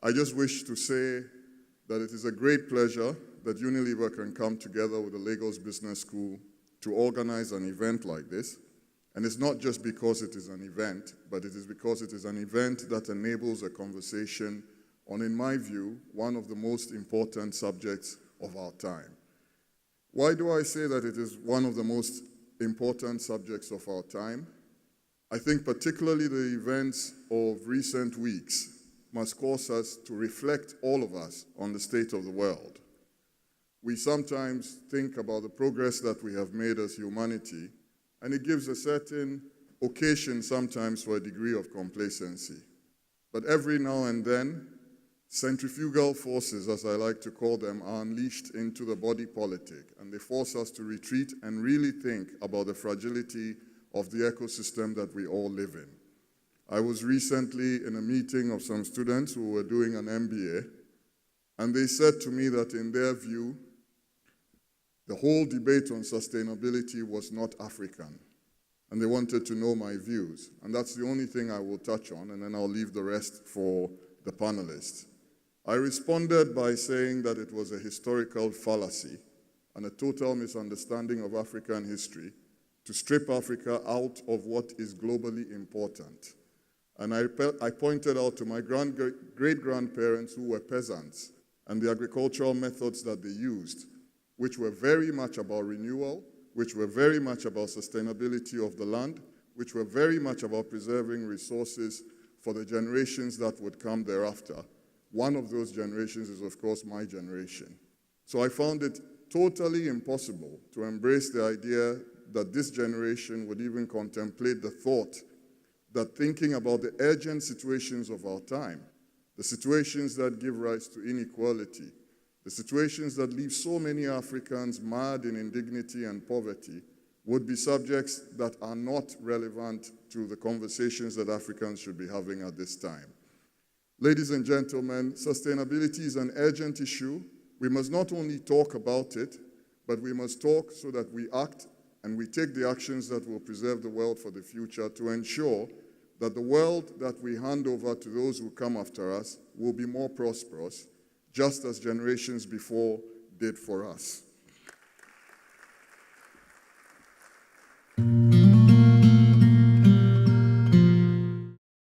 I just wish to say that it is a great pleasure that Unilever can come together with the Lagos Business School to organize an event like this. And it's not just because it is an event, but it is because it is an event that enables a conversation on, in my view, one of the most important subjects of our time. Why do I say that it is one of the most important subjects of our time? I think particularly the events of recent weeks must cause us to reflect, all of us, on the state of the world. We sometimes think about the progress that we have made as humanity, and it gives a certain occasion sometimes for a degree of complacency. But every now and then, centrifugal forces, as I like to call them, are unleashed into the body politic, and they force us to retreat and really think about the fragility of the ecosystem that we all live in. I was recently in a meeting of some students who were doing an MBA, and they said to me that in their view, the whole debate on sustainability was not African, and they wanted to know my views. And that's the only thing I will touch on, and then I'll leave the rest for the panelists. I responded by saying that it was a historical fallacy and a total misunderstanding of African history to strip Africa out of what is globally important. And I pointed out to my great-grandparents who were peasants and the agricultural methods that they used, which were very much about renewal, which were very much about sustainability of the land, which were very much about preserving resources for the generations that would come thereafter. One of those generations is, of course, my generation. So I found it totally impossible to embrace the idea that this generation would even contemplate the thought that thinking about the urgent situations of our time, the situations that give rise to inequality, the situations that leave so many Africans mired in indignity and poverty, would be subjects that are not relevant to the conversations that Africans should be having at this time. Ladies and gentlemen, sustainability is an urgent issue. We must not only talk about it, but we must talk so that we act and we take the actions that will preserve the world for the future to ensure that the world that we hand over to those who come after us will be more prosperous, just as generations before did for us.